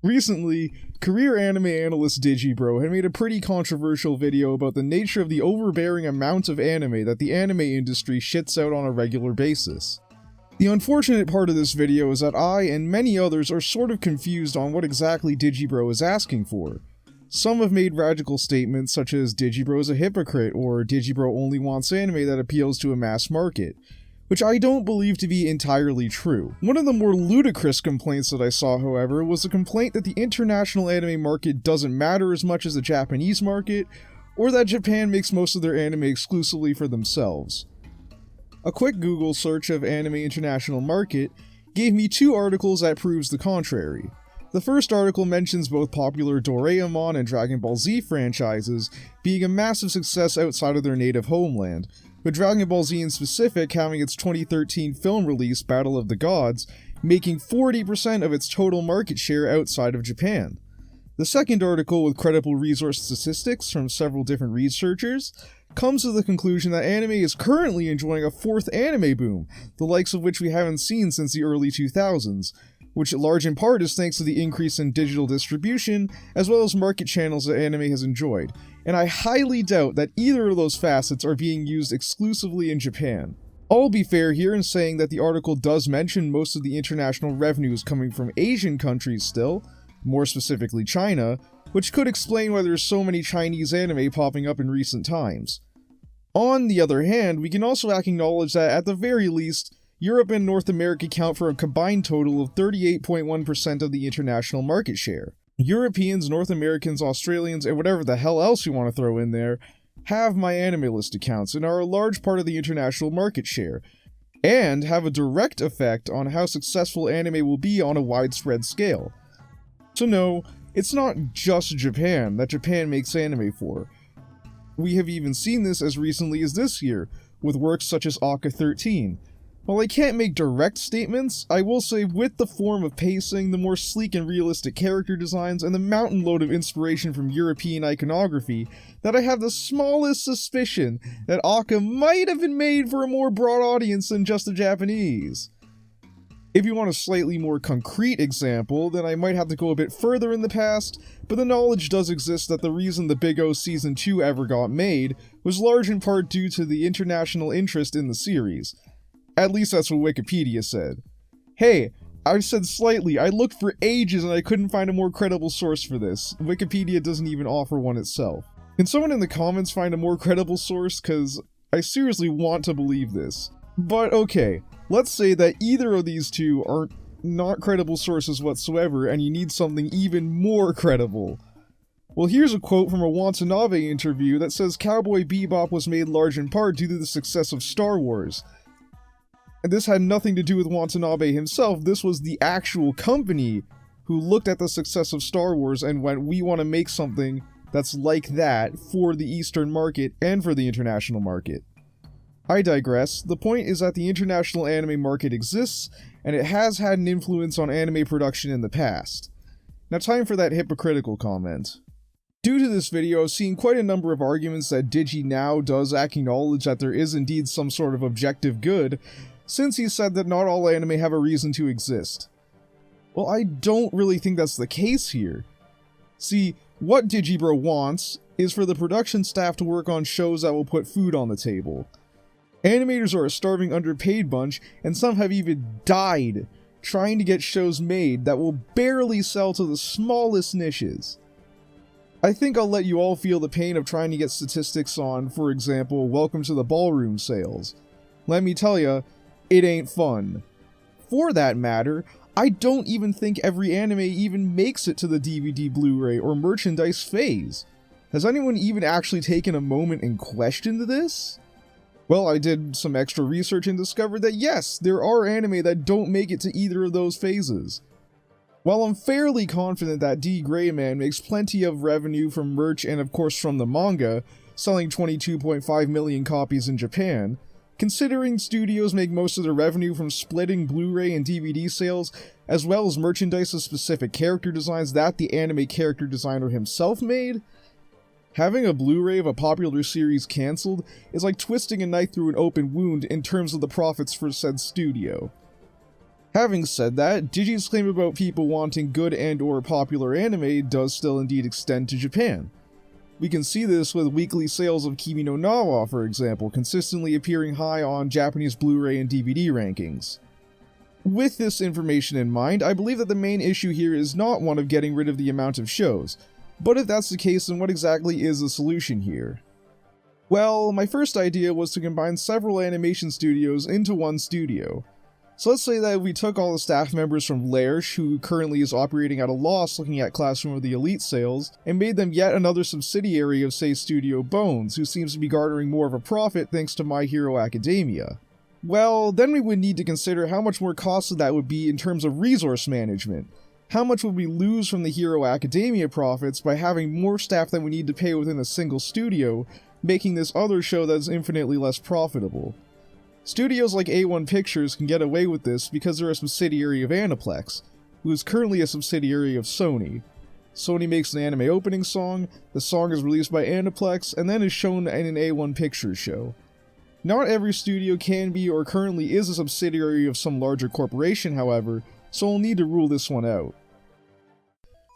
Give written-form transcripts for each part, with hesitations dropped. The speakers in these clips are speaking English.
Recently, career anime analyst Digibro had made a pretty controversial video about the nature of the overbearing amount of anime that the anime industry shits out on a regular basis. The unfortunate part of this video is that I and many others are sort of confused on what exactly Digibro is asking for. Some have made radical statements such as Digibro is a hypocrite or Digibro only wants anime that appeals to a mass market, which I don't believe to be entirely true. One of the more ludicrous complaints that I saw, however, was the complaint that the international anime market doesn't matter as much as the Japanese market, or that Japan makes most of their anime exclusively for themselves. A quick Google search of anime international market gave me two articles that proves the contrary. The first article mentions both popular Doraemon and Dragon Ball Z franchises being a massive success outside of their native homeland, with Dragon Ball Z in specific having its 2013 film release, Battle of the Gods, making 40% of its total market share outside of Japan. The second article, with credible resource statistics from several different researchers, comes to the conclusion that anime is currently enjoying a fourth anime boom, the likes of which we haven't seen since the early 2000s, which large in part is thanks to the increase in digital distribution, as well as market channels that anime has enjoyed, and I highly doubt that either of those facets are being used exclusively in Japan. I'll be fair here in saying that the article does mention most of the international revenue is coming from Asian countries still, more specifically China, which could explain why there's so many Chinese anime popping up in recent times. On the other hand, we can also acknowledge that at the very least, Europe and North America account for a combined total of 38.1% of the international market share. Europeans, North Americans, Australians, and whatever the hell else you want to throw in there, have My Anime List accounts and are a large part of the international market share, and have a direct effect on how successful anime will be on a widespread scale. So no, it's not just Japan that Japan makes anime for. We have even seen this as recently as this year, with works such as Aka 13. While I can't make direct statements, I will say with the form of pacing, the more sleek and realistic character designs, and the mountain load of inspiration from European iconography, that I have the smallest suspicion that Aka might have been made for a more broad audience than just the Japanese. If you want a slightly more concrete example, then I might have to go a bit further in the past, but the knowledge does exist that the reason the Big O Season 2 ever got made was large in part due to the international interest in the series. At least that's what Wikipedia said. Hey, I said slightly, I looked for ages and I couldn't find a more credible source for this. Wikipedia doesn't even offer one itself. Can someone in the comments find a more credible source? Cause I seriously want to believe this. But okay, let's say that either of these two are not credible sources whatsoever and you need something even more credible. Well, here's a quote from a Watanabe interview that says Cowboy Bebop was made large in part due to the success of Star Wars. And this had nothing to do with Watanabe himself, this was the actual company who looked at the success of Star Wars and went, we want to make something that's like that for the Eastern market and for the international market. I digress. The point is that the international anime market exists, and it has had an influence on anime production in the past. Now time for that hypocritical comment. Due to this video, I've seen quite a number of arguments that Digi now does acknowledge that there is indeed some sort of objective good, since he said that not all anime have a reason to exist. Well, I don't really think that's the case here. See, what Digibro wants is for the production staff to work on shows that will put food on the table. Animators are a starving underpaid bunch, and some have even died trying to get shows made that will barely sell to the smallest niches. I think I'll let you all feel the pain of trying to get statistics on, for example, Welcome to the Ballroom sales. Let me tell ya, it ain't fun. For that matter, I don't even think every anime even makes it to the DVD, Blu-ray, or merchandise phase. Has anyone even actually taken a moment and questioned this? Well, I did some extra research and discovered that yes, there are anime that don't make it to either of those phases. While I'm fairly confident that D. Greyman makes plenty of revenue from merch and of course from the manga, selling 22.5 million copies in Japan, considering studios make most of their revenue from splitting Blu-ray and DVD sales, as well as merchandise of specific character designs that the anime character designer himself made, having a Blu-ray of a popular series cancelled is like twisting a knife through an open wound in terms of the profits for said studio. Having said that, Digi's claim about people wanting good and or popular anime does still indeed extend to Japan. We can see this with weekly sales of Kimi no Na wa, for example, consistently appearing high on Japanese Blu-ray and DVD rankings. With this information in mind, I believe that the main issue here is not one of getting rid of the amount of shows, but if that's the case, then what exactly is the solution here? Well, my first idea was to combine several animation studios into one studio. So let's say that we took all the staff members from Lerche, who currently is operating at a loss looking at Classroom of the Elite sales, and made them yet another subsidiary of, say, Studio Bones, who seems to be garnering more of a profit thanks to My Hero Academia. Well, then we would need to consider how much more costly that would be in terms of resource management. How much would we lose from the Hero Academia profits by having more staff than we need to pay within a single studio, making this other show that's infinitely less profitable? Studios like A1 Pictures can get away with this because they're a subsidiary of Aniplex, who is currently a subsidiary of Sony. Sony makes an anime opening song, the song is released by Aniplex, and then is shown in an A1 Pictures show. Not every studio can be or currently is a subsidiary of some larger corporation, however, so we'll need to rule this one out.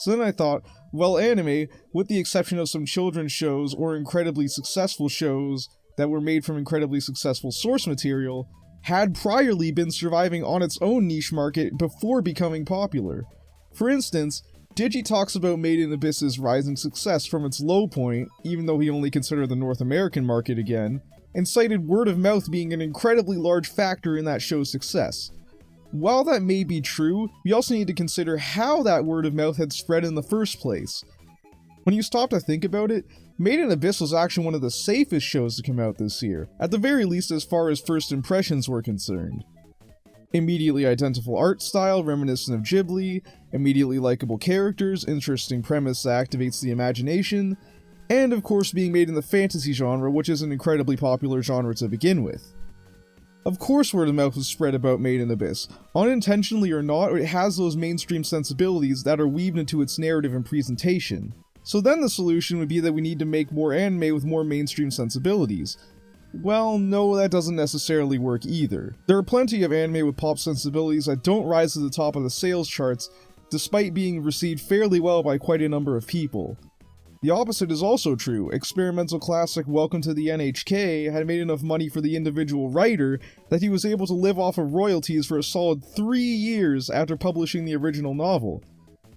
So then I thought, well, anime, with the exception of some children's shows or incredibly successful shows that were made from incredibly successful source material, had priorly been surviving on its own niche market before becoming popular. For instance, Digi talks about Made in Abyss's rising success from its low point, even though he only considered the North American market again, and cited word of mouth being an incredibly large factor in that show's success. While that may be true, we also need to consider how that word of mouth had spread in the first place. When you stop to think about it, Made in Abyss was actually one of the safest shows to come out this year, at the very least as far as first impressions were concerned. Immediately identifiable art style reminiscent of Ghibli, immediately likable characters, interesting premise that activates the imagination, and of course being made in the fantasy genre, which is an incredibly popular genre to begin with. Of course word of mouth was spread about Made in Abyss. Unintentionally or not, it has those mainstream sensibilities that are weaved into its narrative and presentation. So then the solution would be that we need to make more anime with more mainstream sensibilities. Well, no, that doesn't necessarily work either. There are plenty of anime with pop sensibilities that don't rise to the top of the sales charts, despite being received fairly well by quite a number of people. The opposite is also true. Experimental classic Welcome to the NHK had made enough money for the individual writer that he was able to live off of royalties for a solid 3 years after publishing the original novel.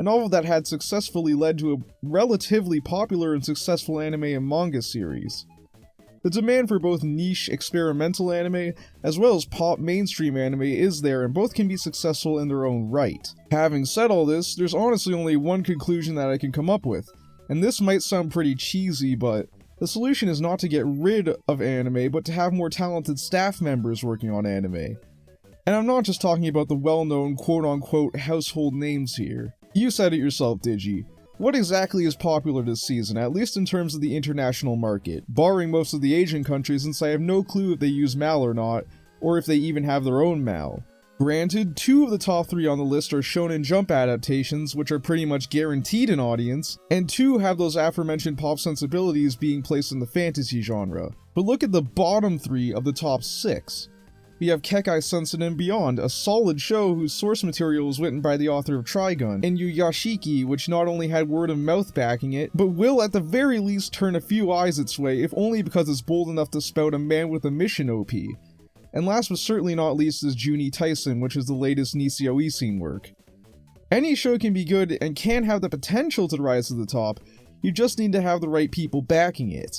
A novel that had successfully led to a relatively popular and successful anime and manga series. The demand for both niche experimental anime as well as pop mainstream anime is there, and both can be successful in their own right. Having said all this, there's honestly only one conclusion that I can come up with, and this might sound pretty cheesy, but the solution is not to get rid of anime, but to have more talented staff members working on anime. And I'm not just talking about the well-known quote-unquote household names here. You said it yourself, Digi. What exactly is popular this season, at least in terms of the international market, barring most of the Asian countries since I have no clue if they use MAL or not, or if they even have their own MAL. Granted, 2 of the top 3 on the list are Shonen Jump adaptations, which are pretty much guaranteed an audience, and 2 have those aforementioned pop sensibilities being placed in the fantasy genre. But look at the bottom 3 of the top 6. We have Kekai Sensen and Beyond, a solid show whose source material was written by the author of Trigun, and Yuyashiki, which not only had word of mouth backing it, but will at the very least turn a few eyes its way, if only because it's bold enough to spout a man with a mission OP. And last but certainly not least is Juni Tyson, which is the latest Nisio Isin work. Any show can be good and can have the potential to rise to the top, you just need to have the right people backing it.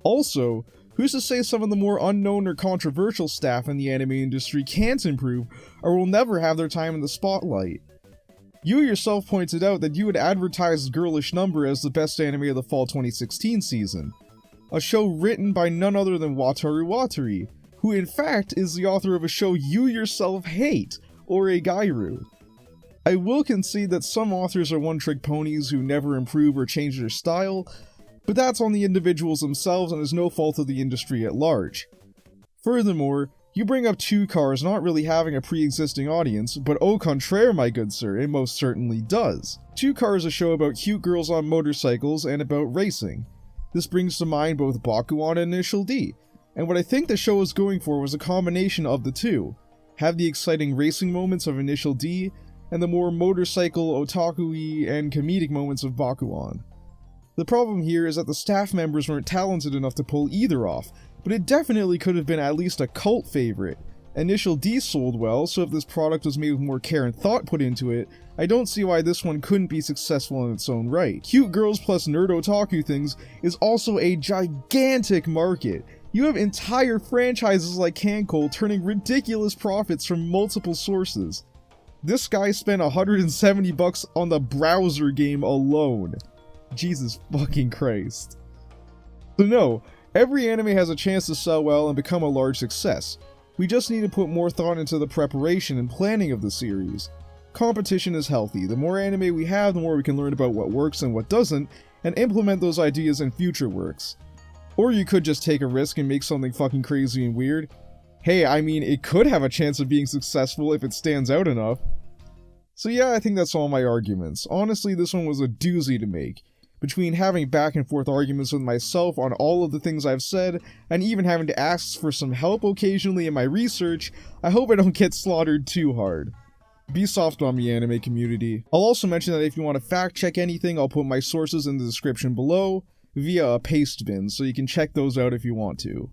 Also, who's to say some of the more unknown or controversial staff in the anime industry can't improve or will never have their time in the spotlight? You yourself pointed out that you had advertised Girlish Number as the best anime of the fall 2016 season. A show written by none other than Wataru Watari, who in fact is the author of a show you yourself hate, Oregairu. I will concede that some authors are one-trick ponies who never improve or change their style, but that's on the individuals themselves and is no fault of the industry at large. Furthermore, you bring up 2 Cars not really having a pre-existing audience, but au contraire, my good sir, it most certainly does. 2 Cars is a show about cute girls on motorcycles and about racing. This brings to mind both Bakuan and Initial D, and what I think the show was going for was a combination of the two. have the exciting racing moments of Initial D, and the more motorcycle, otaku-y, and comedic moments of Bakuan. The problem here is that the staff members weren't talented enough to pull either off, but it definitely could have been at least a cult favorite. Initial D sold well, so if this product was made with more care and thought put into it, I don't see why this one couldn't be successful in its own right. Cute girls plus nerd otaku things is also a gigantic market. You have entire franchises like Cancol turning ridiculous profits from multiple sources. This guy spent $170 on the browser game alone. Jesus fucking Christ. So no, every anime has a chance to sell well and become a large success. We just need to put more thought into the preparation and planning of the series. Competition is healthy. The more anime we have, the more we can learn about what works and what doesn't, and implement those ideas in future works. Or you could just take a risk and make something fucking crazy and weird. Hey, I mean, it could have a chance of being successful if it stands out enough. So yeah, I think that's all my arguments. Honestly, this one was a doozy to make. Between having back and forth arguments with myself on all of the things I've said, and even having to ask for some help occasionally in my research, I hope I don't get slaughtered too hard. Be soft on me, anime community. I'll also mention that if you want to fact check anything, I'll put my sources in the description below, via a paste bin, so you can check those out if you want to.